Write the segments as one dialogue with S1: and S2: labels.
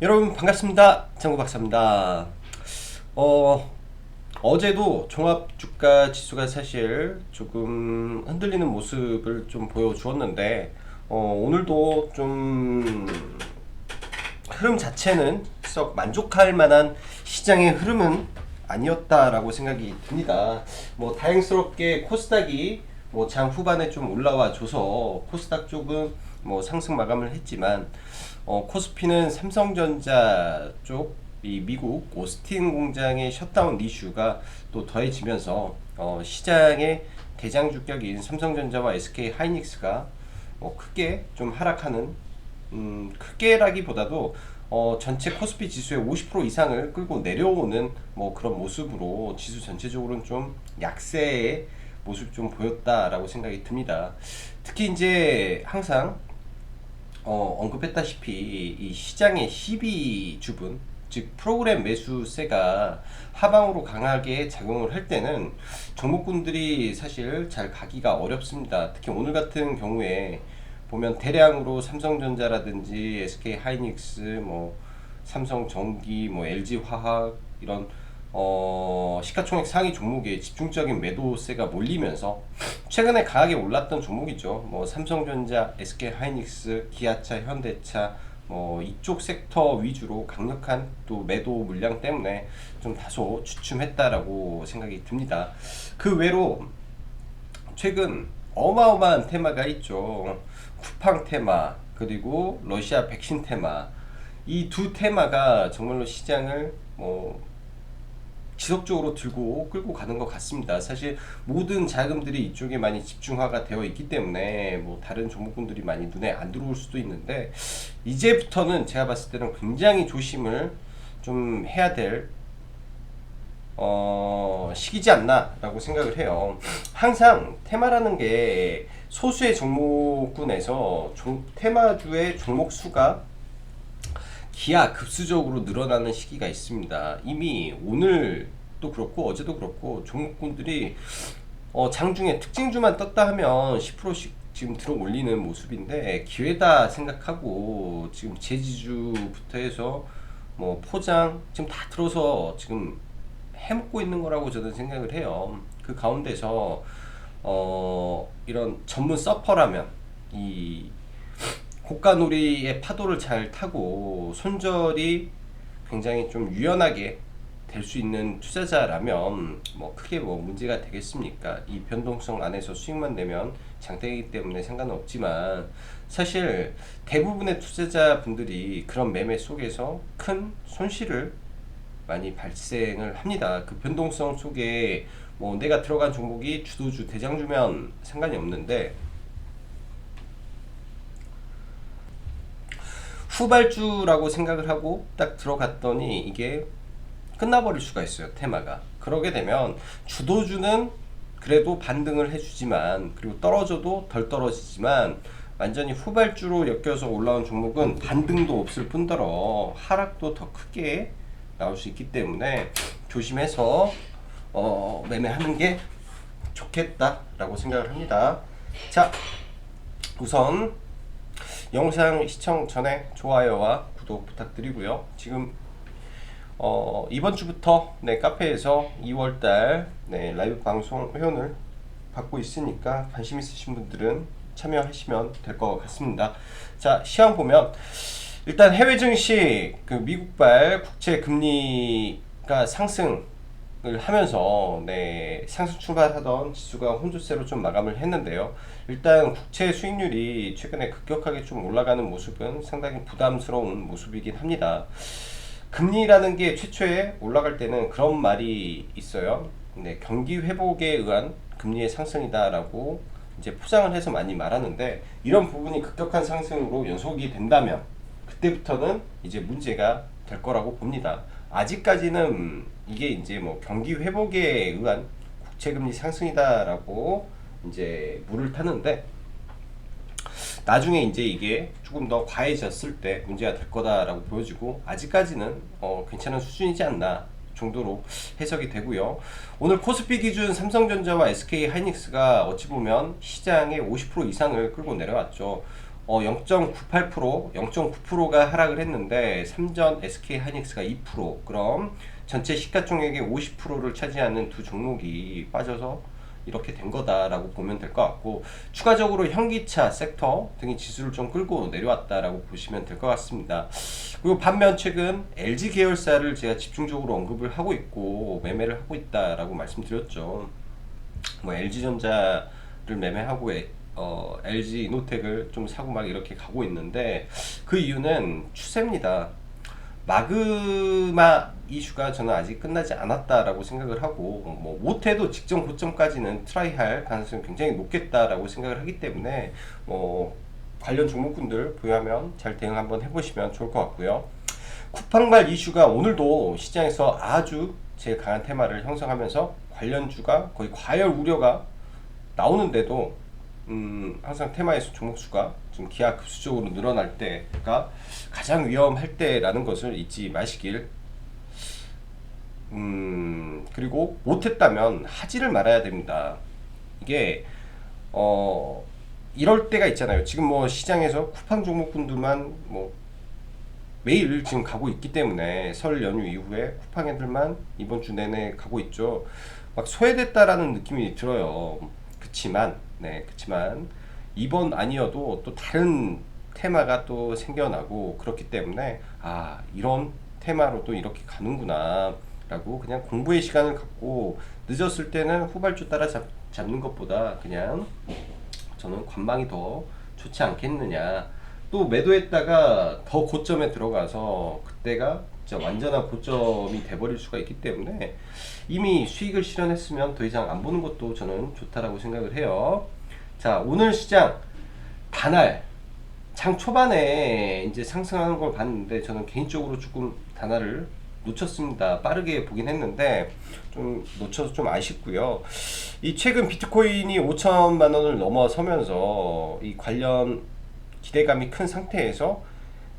S1: 여러분 반갑습니다. 장구박사입니다. 어제도 종합주가 지수가 사실 조금 흔들리는 모습을 좀 보여주었는데 오늘도 좀 흐름 자체는 썩 만족할 만한 시장의 흐름은 아니었다라고 생각이 듭니다. 뭐 다행스럽게 코스닥이 뭐 장 후반에 좀 올라와 줘서 코스닥 쪽은 뭐 상승 마감을 했지만 코스피는 삼성전자 쪽 이 미국 오스틴 공장의 셧다운 이슈가 또 더해지면서 시장의 대장주격인 삼성전자와 SK 하이닉스가 크게 좀 하락하는, 크게라기보다도 전체 코스피 지수의 50% 이상을 끌고 내려오는 뭐 그런 모습으로 지수 전체적으로는 좀 약세의 모습 좀 보였다라고 생각이 듭니다. 특히 이제 항상 언급했다시피 이 시장의 희비 주분, 즉 프로그램 매수세가 하방으로 강하게 작용을 할 때는 종목군들이 사실 잘 가기가 어렵습니다. 특히 오늘 같은 경우에 보면 대량으로 삼성전자라든지 SK 하이닉스, 뭐 삼성전기, 뭐 LG화학 이런 시가총액 상위 종목에 집중적인 매도세가 몰리면서 최근에 강하게 올랐던 종목이죠. 뭐 삼성전자, SK 하이닉스, 기아차, 현대차 뭐 이쪽 섹터 위주로 강력한 또 매도 물량 때문에 좀 다소 주춤했다라고 생각이 듭니다. 그 외로 최근 어마어마한 테마가 있죠. 쿠팡 테마 그리고 러시아 백신 테마, 이 두 테마가 정말로 시장을 뭐 지속적으로 들고 끌고 가는 것 같습니다. 사실 모든 자금들이 이쪽에 많이 집중화가 되어 있기 때문에 뭐 다른 종목군들이 많이 눈에 안 들어올 수도 있는데, 이제부터는 제가 봤을 때는 굉장히 조심을 좀 해야 될 시기지 않나 라고 생각을 해요. 항상 테마라는 게 소수의 종목군에서 테마주의 종목 수가 기하급수적으로 늘어나는 시기가 있습니다. 이미 오늘도 그렇고 어제도 그렇고 종목군들이 장중에 특징주만 떴다 하면 10%씩 지금 들어 올리는 모습인데, 기회다 생각하고 지금 제지주부터 해서 뭐 포장 지금 다 들어서 지금 해먹고 있는 거라고 저는 생각을 해요. 그 가운데서 이런 전문 서퍼라면 이 고가놀이의 파도를 잘 타고 손절이 굉장히 좀 유연하게 될 수 있는 투자자라면 뭐 크게 뭐 문제가 되겠습니까? 이 변동성 안에서 수익만 내면 장땡이기 때문에 상관은 없지만, 사실 대부분의 투자자분들이 그런 매매 속에서 큰 손실을 많이 발생을 합니다. 그 변동성 속에 뭐 내가 들어간 종목이 주도주 대장주면 상관이 없는데, 후발주라고 생각을 하고 딱 들어갔더니 이게 끝나버릴 수가 있어요, 테마가. 그러게 되면 주도주는 그래도 반등을 해주지만, 그리고 떨어져도 덜 떨어지지만, 완전히 후발주로 엮여서 올라온 종목은 반등도 없을 뿐더러 하락도 더 크게 나올 수 있기 때문에 조심해서 매매하는 게 좋겠다라고 생각을 합니다. 자, 우선 영상 시청 전에 좋아요와 구독 부탁드리고요. 지금 이번 주부터 카페에서 2월달 라이브 방송 회원을 받고 있으니까 관심 있으신 분들은 참여하시면 될 것 같습니다. 자, 시황 보면 일단 해외 증시 그 미국발 국채 금리가 상승을 하면서 상승 출발하던 지수가 혼조세로 좀 마감을 했는데요. 일단 국채 수익률이 최근에 급격하게 좀 올라가는 모습은 상당히 부담스러운 모습이긴 합니다. 금리라는 게 최초에 올라갈 때는 그런 말이 있어요. 경기 회복에 의한 금리의 상승이다라고 이제 포장을 해서 많이 말하는데, 이런 부분이 급격한 상승으로 연속이 된다면 그때부터는 이제 문제가 될 거라고 봅니다. 아직까지는 이게 이제 뭐 경기 회복에 의한 국채금리 상승이다라고 이제 물을 타는데, 나중에 이제 이게 조금 더 과해졌을 때 문제가 될 거다라고 보여지고, 아직까지는 괜찮은 수준이지 않나 정도로 해석이 되고요. 오늘 코스피 기준 삼성전자와 SK 하이닉스가 어찌 보면 시장의 50% 이상을 끌고 내려왔죠. 0.98%, 0.9%가 하락을 했는데 삼전 SK 하이닉스가 2%, 그럼 전체 시가총액의 50%를 차지하는 두 종목이 빠져서 이렇게 된 거다라고 보면 될 것 같고, 추가적으로 현기차 섹터 등이 지수를 좀 끌고 내려왔다라고 보시면 될 것 같습니다. 그리고 반면 최근 LG 계열사를 제가 집중적으로 언급을 하고 있고 매매를 하고 있다라고 말씀드렸죠. 뭐 LG전자를 매매하고 LG 이노텍을 좀 사고 막 이렇게 가고 있는데, 그 이유는 추세입니다. 마그마 이슈가 저는 아직 끝나지 않았다라고 생각을 하고, 뭐 못해도 직전 고점까지는 트라이할 가능성이 굉장히 높겠다라고 생각을 하기 때문에 관련 종목군들 보유하면 잘 대응 한번 해보시면 좋을 것 같고요. 쿠팡발 이슈가 오늘도 시장에서 아주 제일 강한 테마를 형성하면서 관련주가 거의 과열 우려가 나오는데도 항상 테마에서 종목수가 좀 기하급수적으로 늘어날 때가 가장 위험할 때라는 것을 잊지 마시길. 그리고 못했다면 하지를 말아야 됩니다. 이게 이럴 때가 있잖아요. 지금 뭐 시장에서 쿠팡 종목군들만 뭐 매일 지금 가고 있기 때문에 설 연휴 이후에 쿠팡 애들만 이번 주 내내 가고 있죠. 막 소외됐다라는 느낌이 들어요. 그치만 이번 아니어도 또 다른 테마가 또 생겨나고 그렇기 때문에 이런 테마로 또 이렇게 가는구나 라고 그냥 공부의 시간을 갖고, 늦었을 때는 후발주 따라 잡는 것보다 그냥 저는 관망이 더 좋지 않겠느냐. 또 매도했다가 더 고점에 들어가서 그때가 진짜 완전한 고점이 돼버릴 수가 있기 때문에 이미 수익을 실현했으면 더 이상 안 보는 것도 저는 좋다라고 생각을 해요. 자, 오늘 시장 단알 장 초반에 이제 상승하는 걸 봤는데 저는 개인적으로 조금 단알을 놓쳤습니다. 빠르게 보긴 했는데 좀 놓쳐서 좀 아쉽고요. 이 최근 비트코인이 5천만 원을 넘어서면서 이 관련 기대감이 큰 상태에서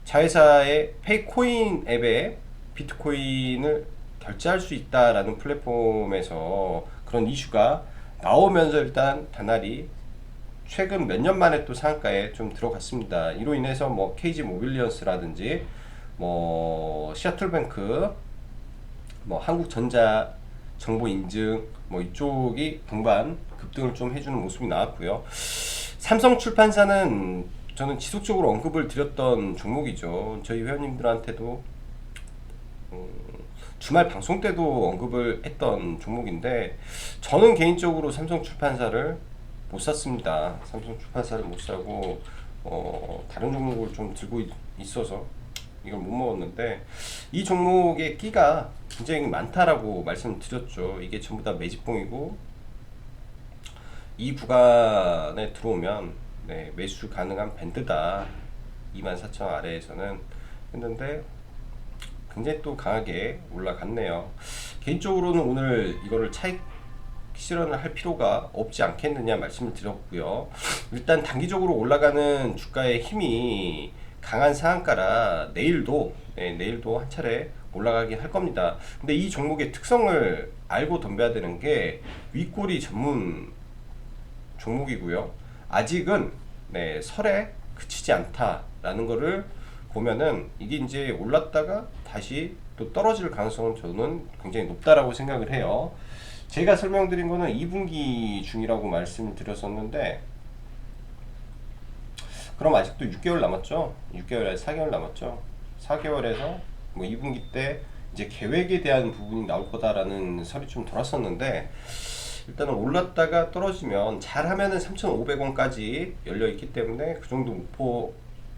S1: 자회사의 페이코인 앱에 비트코인을 결제할 수 있다라는 플랫폼에서 그런 이슈가 나오면서 일단 단알이 최근 몇 년 만에 또 상한가에 좀 들어갔습니다. 이로 인해서 뭐 KG 모빌리언스라든지 뭐 시애틀뱅크, 뭐 한국전자 정보 인증 뭐 이쪽이 동반 급등을 좀 해주는 모습이 나왔고요. 삼성출판사는 저는 지속적으로 언급을 드렸던 종목이죠. 저희 회원님들한테도 주말 방송 때도 언급을 했던 종목인데, 저는 개인적으로 삼성출판사를 못 샀습니다. 삼성출판사를 못 사고 다른 종목을 좀 들고 있어서 이걸 못 먹었는데, 이 종목의 끼가 굉장히 많다라고 말씀드렸죠. 이게 전부 다 매집봉이고 이 구간에 들어오면 매수 가능한 밴드다. 24,000 아래에서는 했는데 굉장히 또 강하게 올라갔네요. 개인적으로는 오늘 이거를 차익 실현을 할 필요가 없지 않겠느냐 말씀을 드렸고요. 일단 단기적으로 올라가는 주가의 힘이 강한 상한가라 내일도 한 차례 올라가긴 할 겁니다. 근데 이 종목의 특성을 알고 덤벼야 되는 게 윗꼬리 전문 종목이고요. 아직은 설에 그치지 않다라는 거를 보면은 이게 이제 올랐다가 다시 또 떨어질 가능성은 저는 굉장히 높다라고 생각을 해요. 제가 설명드린 거는 2분기 중이라고 말씀을 드렸었는데, 그럼 아직도 6개월 남았죠. 6개월에 4개월 남았죠. 4개월에서 뭐 2분기 때 이제 계획에 대한 부분이 나올 거다라는 설이 좀 돌았었는데, 일단은 올랐다가 떨어지면 잘하면은 3,500원까지 열려 있기 때문에 그 정도 목표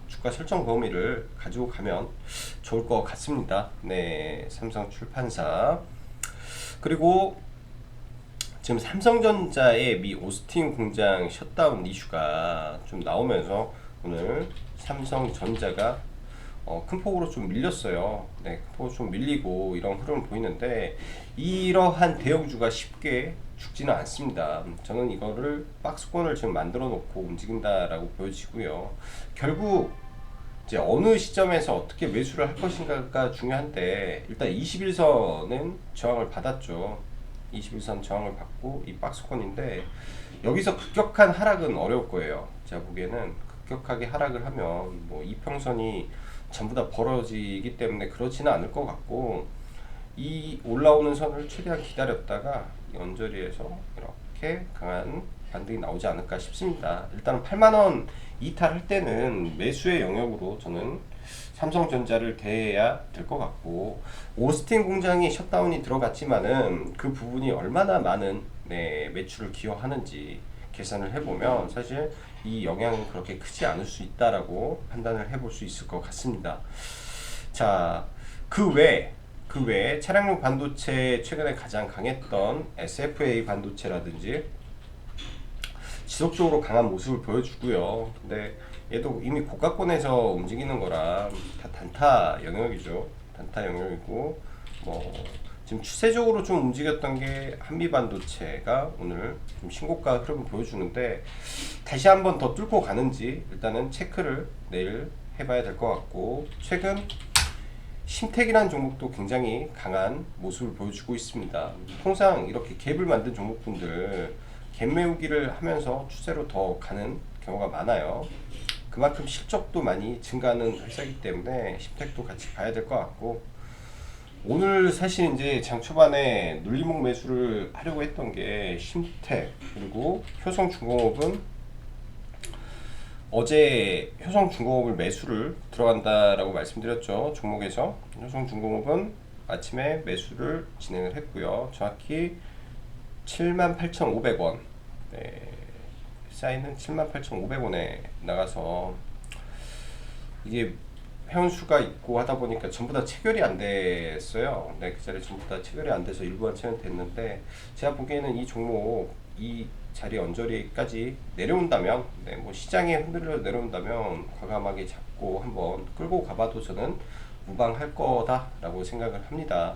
S1: 주가 설정 범위를 가지고 가면 좋을 것 같습니다. 삼성출판사. 그리고 지금 삼성전자의 미 오스틴 공장 셧다운 이슈가 좀 나오면서 오늘 삼성전자가 큰 폭으로 좀 밀렸어요. 큰 폭으로 좀 밀리고 이런 흐름을 보이는데, 이러한 대형주가 쉽게 죽지는 않습니다. 저는 이거를 박스권을 지금 만들어 놓고 움직인다라고 보여지고요. 결국 이제 어느 시점에서 어떻게 매수를 할 것인가가 중요한데, 일단 21선은 저항을 받았죠. 21선 저항을 받고 이 박스권인데, 여기서 급격한 하락은 어려울 거예요. 제가 보기에는 급격하게 하락을 하면 뭐 이평선이 전부 다 벌어지기 때문에 그렇지는 않을 것 같고, 이 올라오는 선을 최대한 기다렸다가 언저리에서 이렇게 강한 반등이 나오지 않을까 싶습니다. 일단은 8만원 이탈할 때는 매수의 영역으로 저는 삼성전자를 대해야 될 것 같고, 오스틴 공장이 셧다운이 들어갔지만은 그 부분이 얼마나 많은 매출을 기여하는지 계산을 해보면 사실 이 영향은 그렇게 크지 않을 수 있다라고 판단을 해볼 수 있을 것 같습니다. 자, 그 외에 차량용 반도체 최근에 가장 강했던 SFA 반도체라든지 지속적으로 강한 모습을 보여주고요. 근데 얘도 이미 고가권에서 움직이는 거라 다 단타 영역이죠. 단타 영역이고, 뭐 지금 추세적으로 좀 움직였던 게 한미 반도체가 오늘 좀 신고가 흐름을 보여주는데, 다시 한번 더 뚫고 가는지 일단은 체크를 내일 해봐야 될 것 같고, 최근 심택이라는 종목도 굉장히 강한 모습을 보여주고 있습니다. 통상 이렇게 갭을 만든 종목분들 갭 메우기를 하면서 추세로 더 가는 경우가 많아요. 그만큼 실적도 많이 증가하는 회사이기 때문에 심택도 같이 봐야 될 것 같고, 오늘 사실 이제 장 초반에 눌림목 매수를 하려고 했던 게 심택 그리고 효성중공업은 어제 효성중공업을 매수를 들어간다라고 말씀드렸죠. 종목에서 효성중공업은 아침에 매수를 진행을 했고요. 정확히 78,500원, 사인은 78,500원에 나가서 이게 회원수가 있고 하다 보니까 전부 다 체결이 안 됐어요. 그 자리에 전부 다 체결이 안 돼서 일부만 체결됐는데, 제가 보기에는 이 종목 이 자리 언저리까지 내려온다면, 뭐 시장에 흔들려 내려온다면 과감하게 잡고 한번 끌고 가봐도 저는 무방할 거다라고 생각을 합니다.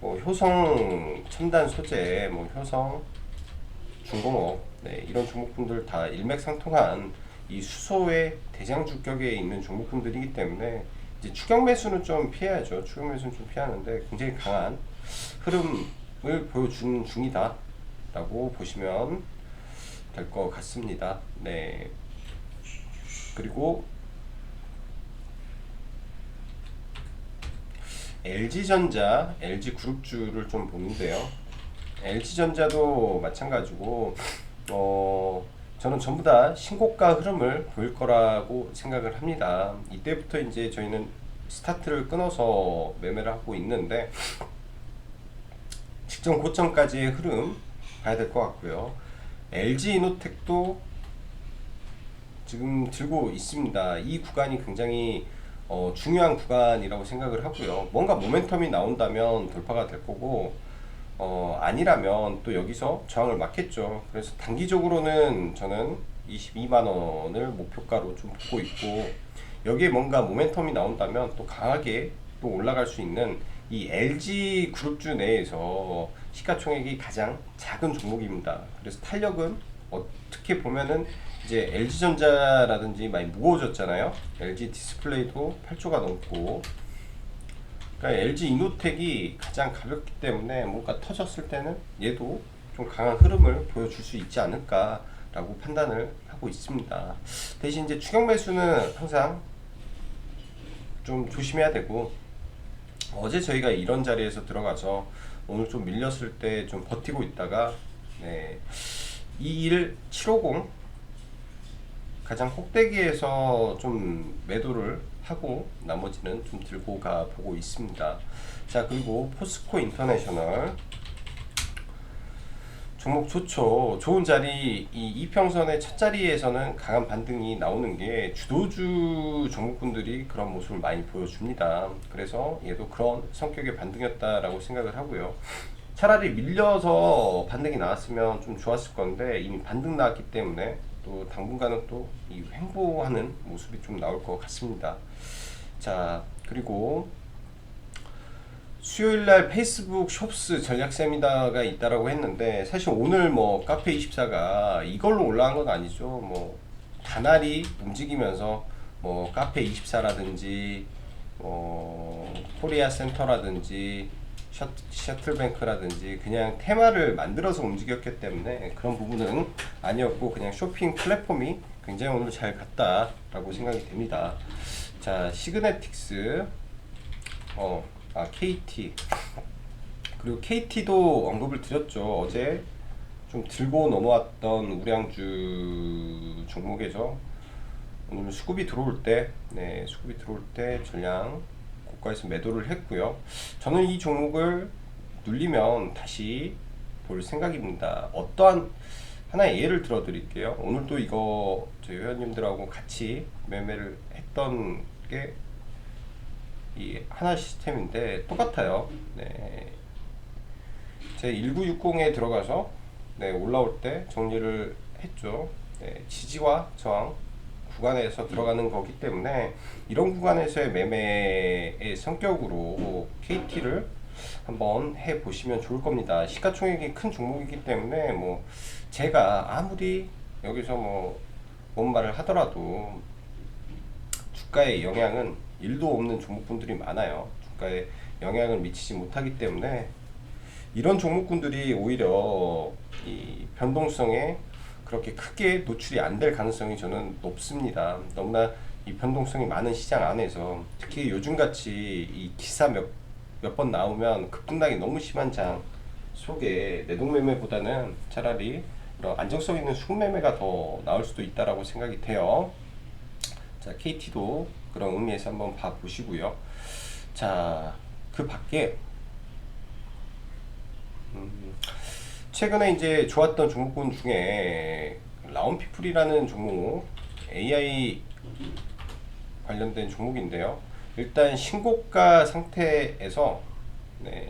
S1: 뭐 효성 첨단 소재, 뭐 효성 중공업, 이런 종목분들 다 일맥상통한 이 수소의 대장주격에 있는 종목분들이기 때문에 이제 추격 매수는 좀 피해야죠. 추격 매수는 좀 피하는데 굉장히 강한 흐름을 보여주는 중이다라고 보시면 될 것 같습니다. 그리고 LG전자, LG그룹주를 좀 보는데요. LG전자도 마찬가지고, 저는 전부 다 신고가 흐름을 보일 거라고 생각을 합니다. 이때부터 이제 저희는 스타트를 끊어서 매매를 하고 있는데, 직전 고점까지의 흐름 봐야 될 것 같고요. LG이노텍도 지금 들고 있습니다. 이 구간이 굉장히 중요한 구간이라고 생각을 하고요. 뭔가 모멘텀이 나온다면 돌파가 될 거고, 아니라면 또 여기서 저항을 맞겠죠. 그래서 단기적으로는 저는 22만원을 목표가로 좀 보고 있고, 여기에 뭔가 모멘텀이 나온다면 또 강하게 또 올라갈 수 있는 이 LG 그룹주 내에서 시가총액이 가장 작은 종목입니다. 그래서 탄력은 어떻게 보면은 이제 LG전자라든지 많이 무거워졌잖아요. LG 디스플레이도 8조가 넘고, 그러니까 LG 이노텍이 가장 가볍기 때문에 뭔가 터졌을 때는 얘도 좀 강한 흐름을 보여줄 수 있지 않을까라고 판단을 하고 있습니다. 대신 이제 추격 매수는 항상 좀 조심해야 되고, 어제 저희가 이런 자리에서 들어가서 오늘 좀 밀렸을 때 좀 버티고 있다가 21750 가장 꼭대기에서 좀 매도를 하고 나머지는 좀 들고 가 보고 있습니다. 자, 그리고 포스코 인터내셔널 종목 좋죠. 좋은 자리, 이 이평선의 첫 자리에서는 강한 반등이 나오는 게 주도주 종목분들이 그런 모습을 많이 보여줍니다. 그래서 얘도 그런 성격의 반등이었다라고 생각을 하고요. 차라리 밀려서 반등이 나왔으면 좀 좋았을 건데 이미 반등 나왔기 때문에 또 당분간은 또 이 횡보하는 모습이 좀 나올 것 같습니다. 자, 그리고 수요일날 페이스북 숍스 전략 세미나가 있다라고 했는데, 사실 오늘 뭐 카페24가 이걸로 올라간 건 아니죠. 뭐 다날이 움직이면서 뭐 카페24라든지 코리아 센터라든지 셔틀뱅크라든지 그냥 테마를 만들어서 움직였기 때문에 그런 부분은 아니었고, 그냥 쇼핑 플랫폼이 굉장히 오늘 잘 갔다라고 생각이 됩니다. 자, 시그네틱스, KT, 그리고 KT도 언급을 드렸죠. 어제 좀 들고 넘어왔던 우량주 종목이죠. 오늘 수급이 들어올 때, 수급이 들어올 때 전량 고가에서 매도를 했고요. 저는 이 종목을 눌리면 다시 볼 생각입니다. 어떠한 하나의 예를 들어 드릴게요. 오늘도 이거 저희 회원님들하고 같이 매매를 했던 게 이 하나 시스템인데 똑같아요. 제 1960에 들어가서 올라올 때 정리를 했죠. 지지와 저항 구간에서 들어가는 거기 때문에 이런 구간에서의 매매의 성격으로 KT를 한번 해 보시면 좋을 겁니다. 시가총액이 큰 종목이기 때문에 뭐 제가 아무리 여기서 뭔 말을 하더라도 주가에 영향은 1도 없는 종목군들이 많아요. 주가에 영향을 미치지 못하기 때문에 이런 종목군들이 오히려 이 변동성에 그렇게 크게 노출이 안 될 가능성이 저는 높습니다. 너무나 이 변동성이 많은 시장 안에서 특히 요즘같이 이 기사 몇 번 나오면 급등락이 너무 심한 장 속에 내동매매보다는 차라리 이런 안정성 있는 수급매매가 더 나올 수도 있다라고 생각이 돼요. 자, KT도 그런 의미에서 한번 봐보시고요. 자, 그 밖에 최근에 이제 좋았던 종목군 중에 라운피플이라는 종목, AI 관련된 종목인데요. 일단 신고가 상태에서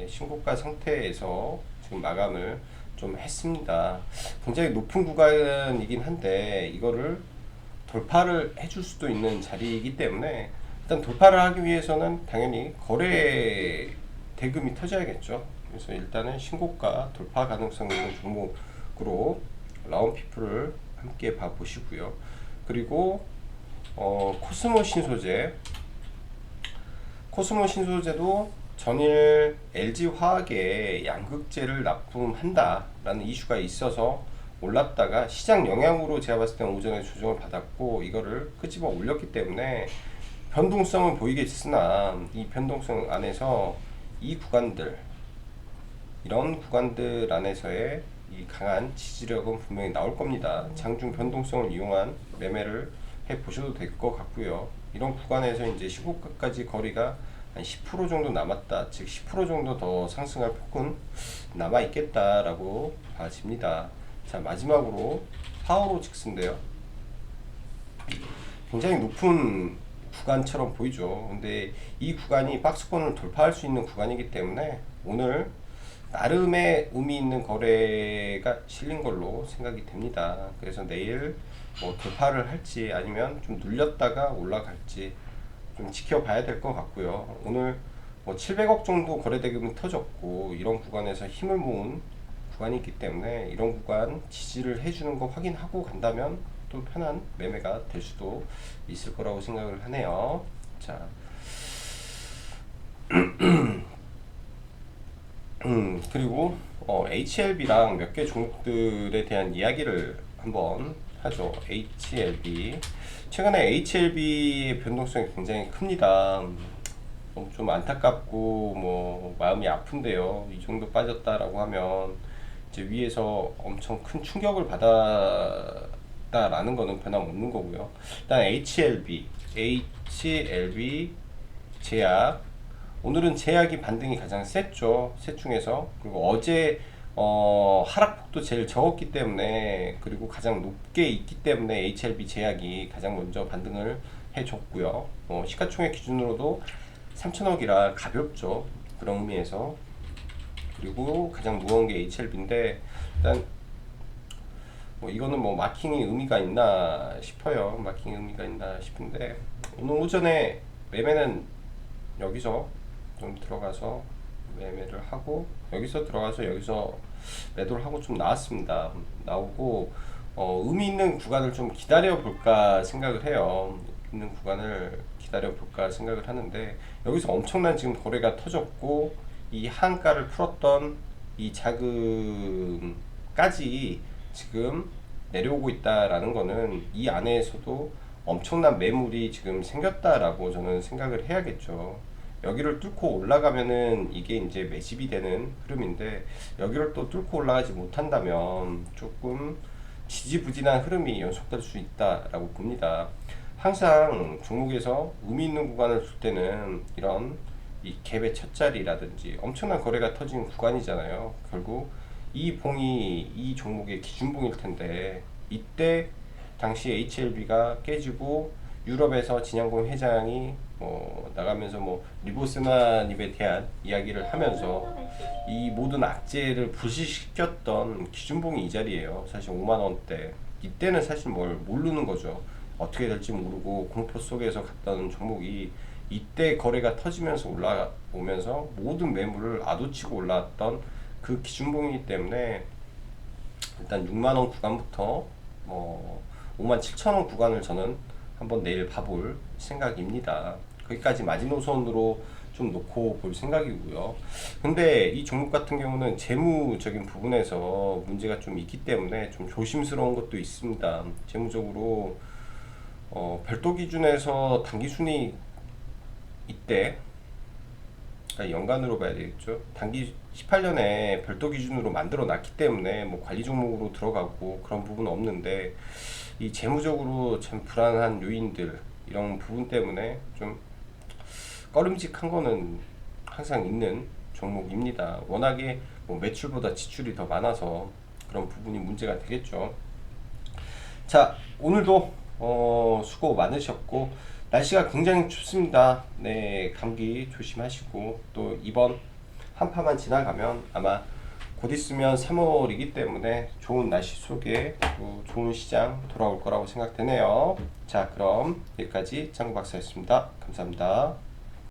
S1: 신고가 상태에서 지금 마감을 좀 했습니다. 굉장히 높은 구간이긴 한데 이거를 돌파를 해줄 수도 있는 자리이기 때문에 일단 돌파를 하기 위해서는 당연히 거래 대금이 터져야겠죠. 그래서 일단은 신고가 돌파 가능성 있는 종목으로 라운피플을 함께 봐보시고요. 그리고 코스모 신소재, 코스모 신소재도 전일 LG화학에 양극재를 납품한다라는 이슈가 있어서 올랐다가 시장 영향으로 제가 봤을 때는 오전에 조정을 받았고 이거를 끄집어 올렸기 때문에 변동성은 보이겠으나 이 변동성 안에서 이 구간들, 이런 구간들 안에서의 이 강한 지지력은 분명히 나올 겁니다. 장중 변동성을 이용한 매매를 해 보셔도 될 것 같고요. 이런 구간에서 이제 시고가까지 거리가 한 10% 정도 남았다, 즉 10% 정도 더 상승할 폭은 남아 있겠다라고 봐집니다. 자, 마지막으로 파워로직스인데요. 굉장히 높은 구간처럼 보이죠. 근데 이 구간이 박스권을 돌파할 수 있는 구간이기 때문에 오늘 나름의 의미 있는 거래가 실린 걸로 생각이 됩니다. 그래서 내일 뭐 돌파를 할지 아니면 좀 눌렸다가 올라갈지 좀 지켜봐야 될 것 같고요. 오늘 뭐 700억 정도 거래 대금이 터졌고 이런 구간에서 힘을 모은 구간이 있기 때문에 이런 구간 지지를 해주는 거 확인하고 간다면 또 편한 매매가 될 수도 있을 거라고 생각을 하네요. 자, 그리고 HLB랑 몇 개 종목들에 대한 이야기를 한번 하죠. HLB, 최근에 HLB의 변동성이 굉장히 큽니다. 좀 안타깝고 뭐 마음이 아픈데요. 이 정도 빠졌다라고 하면 이제 위에서 엄청 큰 충격을 받았다라는 거는 변함없는 거고요. 일단 HLB 제약, 오늘은 제약이 반등이 가장 셌죠. 셋 중에서. 그리고 어제 하락폭도 제일 적었기 때문에, 그리고 가장 높게 있기 때문에 HLB 제약이 가장 먼저 반등을 해줬고요. 시가총액 기준으로도 3천억이라 가볍죠. 그런 의미에서. 그리고 가장 무거운 게 HLB인데 일단 뭐 이거는 뭐 마킹이 의미가 있나 싶어요. 마킹 의미가 있나 싶은데 오늘 오전에 매매는 여기서 좀 들어가서 매매를 하고 여기서 들어가서 여기서 매도를 하고 좀 나왔습니다. 나오고 의미 있는 구간을 좀 기다려 볼까 생각을 해요. 있는 구간을 기다려 볼까 생각을 하는데 여기서 엄청난 지금 거래가 터졌고 이 한가를 풀었던 이 자금까지 지금 내려오고 있다라는 거는 이 안에서도 엄청난 매물이 지금 생겼다라고 저는 생각을 해야겠죠. 여기를 뚫고 올라가면은 이게 이제 매집이 되는 흐름인데, 여기를 또 뚫고 올라가지 못한다면 조금 지지부진한 흐름이 연속될 수 있다라고 봅니다. 항상 종목에서 의미 있는 구간을 줄 때는 이런 이 갭의 첫 자리라든지 엄청난 거래가 터진 구간이잖아요. 결국 이 봉이 이 종목의 기준봉일 텐데, 이때 당시 HLB가 깨지고 유럽에서 진양공 회장이 나가면서 리보스만입에 대한 이야기를 하면서 이 모든 악재를 불식시켰던 기준봉이 이 자리예요. 사실 5만 원대. 이때는 사실 뭘 모르는 거죠. 어떻게 될지 모르고 공포 속에서 갔던 종목이 이때 거래가 터지면서 올라오면서 모든 매물을 아도치고 올라왔던 그 기준봉이기 때문에, 일단 6만 원 구간부터 5만 7천 원 구간을 저는 한번 내일 봐볼 생각입니다. 거기까지 마지노선으로 좀 놓고 볼 생각이고요. 근데 이 종목 같은 경우는 재무적인 부분에서 문제가 좀 있기 때문에 좀 조심스러운 것도 있습니다. 재무적으로 별도 기준에서 당기순이 이때, 연간으로 봐야 되겠죠. 단기 18년에 별도 기준으로 만들어 놨기 때문에 관리 종목으로 들어가고 그런 부분은 없는데, 이 재무적으로 참 불안한 요인들, 이런 부분 때문에 좀 꺼림직한 거는 항상 있는 종목입니다. 워낙에 매출보다 지출이 더 많아서 그런 부분이 문제가 되겠죠. 자, 오늘도 수고 많으셨고, 날씨가 굉장히 춥습니다. 네, 감기 조심하시고, 또 이번 한파만 지나가면 아마 곧 있으면 3월이기 때문에 좋은 날씨 속에 또 좋은 시장 돌아올 거라고 생각되네요. 자, 그럼 여기까지 짱구 박사였습니다. 감사합니다.